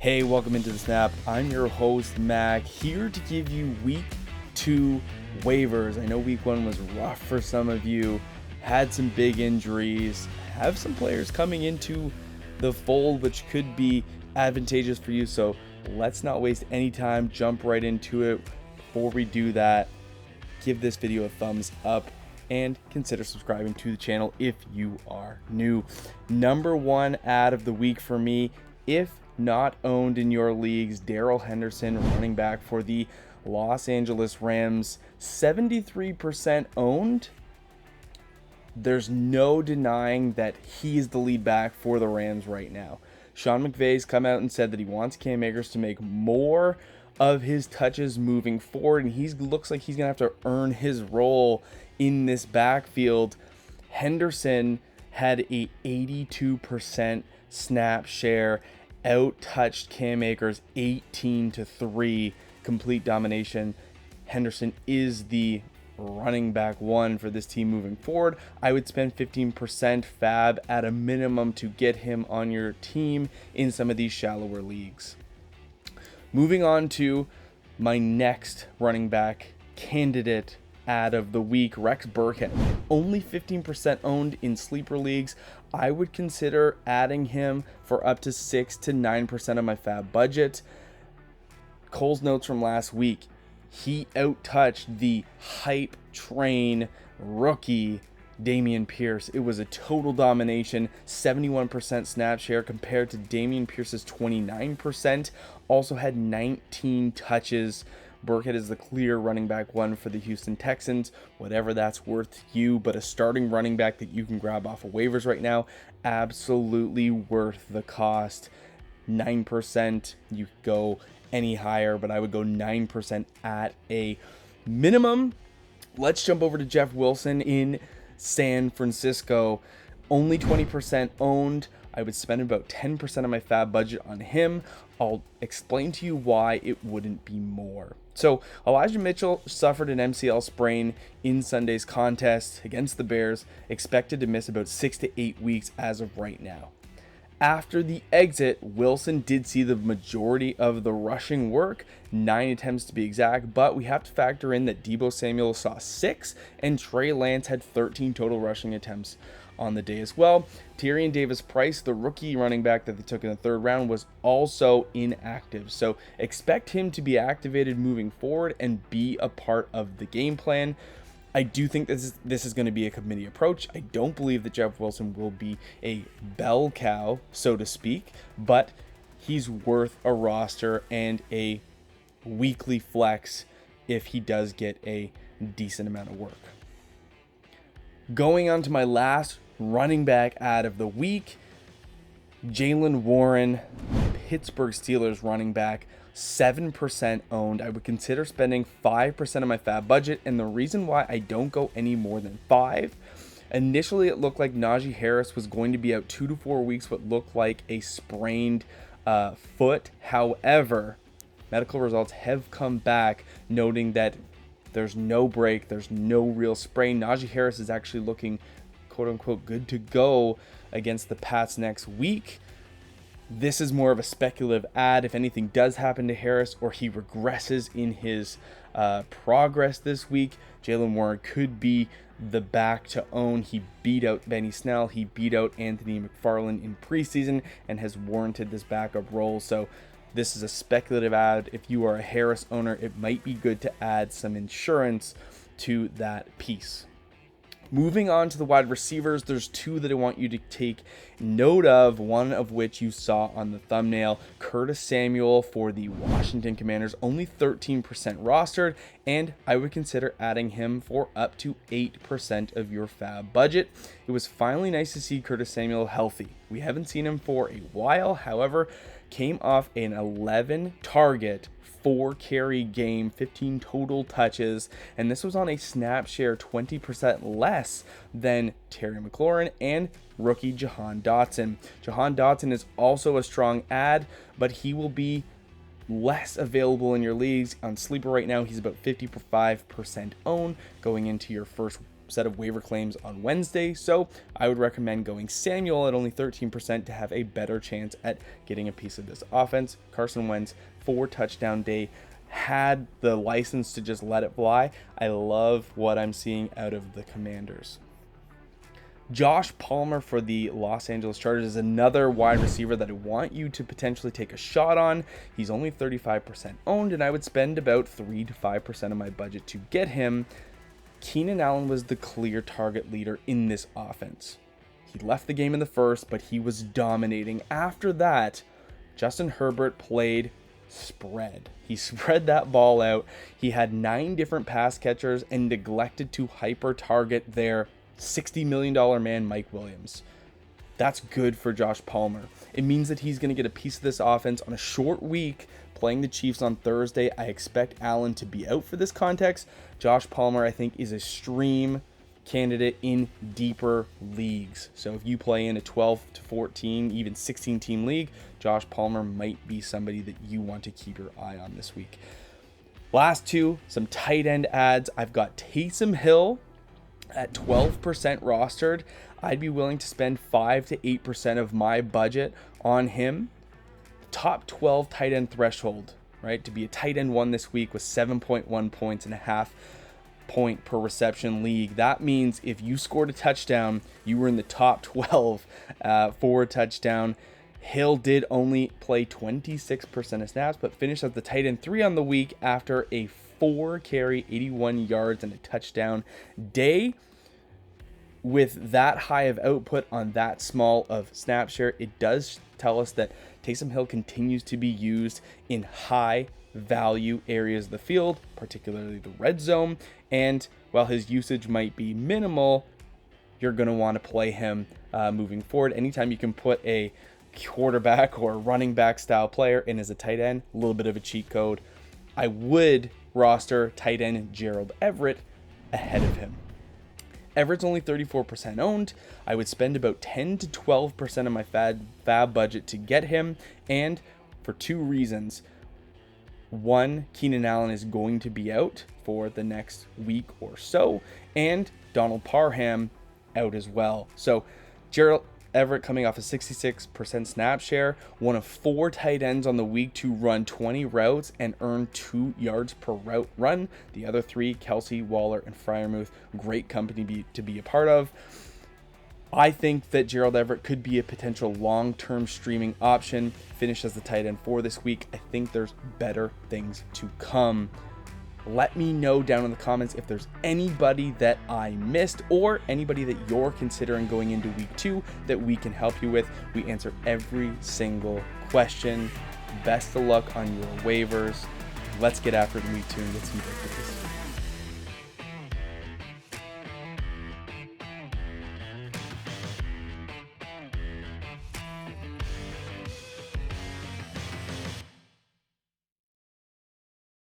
Hey, welcome into the Snap. I'm your host, Mack, here to give you week 2 waivers. I know week 1 was rough for some of you, had some big injuries, have some players coming into the fold, which could be advantageous for you. So let's not waste any time, jump right into it. Before we do that, give this video a thumbs up and consider subscribing to the channel if you are new. Number 1 ad of the week for me, if not owned in your leagues, Darrell Henderson, running back for the Los Angeles Rams, 73% owned. There's no denying that he's the lead back for the Rams right now. Sean McVay's come out and said that he wants Cam Akers to make more of his touches moving forward, and he looks like he's going to have to earn his role in this backfield. Henderson had a 82% snap share, out-touched Cam Akers 18-3, complete domination. Henderson is the running back 1 for this team moving forward. I would spend 15% FAAB at a minimum to get him on your team in some of these shallower leagues. Moving on to my next running back candidate ad of the week, Rex Burkhead. Only 15% owned in sleeper leagues. I would consider adding him for up to 6 to 9% of my FAAB budget. Cole's notes from last week, he out-touched the hype train rookie Dameon Pierce. It was a total domination, 71% snap share compared to Dameon Pierce's 29%. Also had 19 touches. Burkhead is the clear running back 1 for the Houston Texans, whatever that's worth to you, but a starting running back that you can grab off of waivers right now, absolutely worth the cost. 9%, you could go any higher, but I would go 9% at a minimum. Let's jump over to Jeff Wilson in San Francisco. Only 20% owned. I would spend about 10% of my FAAB budget on him. I'll explain to you why it wouldn't be more. So Elijah Mitchell suffered an MCL sprain in Sunday's contest against the Bears, expected to miss about 6 to 8 weeks as of right now. After the exit, Wilson did see the majority of the rushing work, 9 attempts to be exact, but we have to factor in that Deebo Samuel saw 6 and Trey Lance had 13 total rushing attempts on the day as well. Tyrion Davis-Price, the rookie running back that they took in the 3rd round, was also inactive. So expect him to be activated moving forward and be a part of the game plan. I do think this is going to be a committee approach. I don't believe that Jeff Wilson will be a bell cow, so to speak, but he's worth a roster and a weekly flex if he does get a decent amount of work. Going on to my last running back ad of the week, Jaylen Warren, Pittsburgh Steelers running back, 7% owned. I would consider spending 5% of my FAAB budget, and the reason why I don't go any more than 5, initially it looked like Najee Harris was going to be out 2 to 4 weeks, what looked like a sprained foot. However, medical results have come back noting that there's no break, there's no real sprain. Najee Harris is actually looking quote-unquote good to go against the Pats next week. This is more of a speculative ad. If anything does happen to Harris or he regresses in his progress this week, Jaylen Warren could be the back to own. He beat out Benny Snell, he beat out Anthony McFarland in preseason and has warranted this backup role. So this is a speculative ad. If you are a Harris owner, it might be good to add some insurance to that piece. Moving on to the wide receivers, there's 2 that I want you to take note of, one of which you saw on the thumbnail. Curtis Samuel for the Washington Commanders, only 13% rostered, and I would consider adding him for up to 8% of your FAAB budget. It was finally nice to see Curtis Samuel healthy. We haven't seen him for a while, however, came off an 11 target, 4 carry game, 15 total touches, and this was on a snap share 20% less than Terry McLaurin and rookie Jahan Dotson. Jahan Dotson is also a strong ad, but he will be less available in your leagues. On Sleeper right now, he's about 55% owned going into your first set of waiver claims on Wednesday, so I would recommend going Samuel at only 13% to have a better chance at getting a piece of this offense. Carson Wentz, 4-touchdown day, had the license to just let it fly. I love what I'm seeing out of the Commanders. Josh Palmer for the Los Angeles Chargers is another wide receiver that I want you to potentially take a shot on. He's only 35% owned, and I would spend about 3 to 5% of my budget to get him. Keenan Allen was the clear target leader in this offense. He left the game in the first, but he was dominating. After that, Justin Herbert played spread. He spread that ball out. He had 9 different pass catchers and neglected to hyper target their $60 million man, Mike Williams. That's good for Josh Palmer. It means that he's going to get a piece of this offense on a short week playing the Chiefs on Thursday. I expect Allen to be out for this context. Josh Palmer, I think, is a stream candidate in deeper leagues. So if you play in a 12 to 14, even 16 team league, Josh Palmer might be somebody that you want to keep your eye on this week. Last two, some tight end ads. I've got Taysom Hill at 12% rostered. I'd be willing to spend 5 to 8% of my budget on him. Top 12 tight end threshold, right? To be a tight end one this week was 7.1 points and a half point per reception league. That means if you scored a touchdown, you were in the top 12 for a touchdown. Hill did only play 26% of snaps, but finished as the tight end 3 on the week after a 4-carry, 81 yards and a touchdown day. With that high of output on that small of snap share, it does tell us that Taysom Hill continues to be used in high value areas of the field, particularly the red zone. And while his usage might be minimal, you're going to want to play him moving forward. Anytime you can put a quarterback or running back style player in as a tight end, a little bit of a cheat code. I would roster tight end Gerald Everett ahead of him. Everett's only 34% owned. I would spend about 10 to 12% of my FAAB budget to get him, and for 2 reasons. One, Keenan Allen is going to be out for the next week or so, and Donald Parham out as well. So Gerald Everett coming off a 66% snap share, one of 4 tight ends on the week to run 20 routes and earn 2 yards per route run. The other 3, Kelsey, Waller, and Freiermuth, great company to be a part of. I think that Gerald Everett could be a potential long-term streaming option. Finished as the tight end for this week. I think there's better things to come. Let me know down in the comments if there's anybody that I missed or anybody that you're considering going into week 2 that we can help you with. We answer every single question. Best of luck on your waivers. Let's get after it in week 2 and get some victories.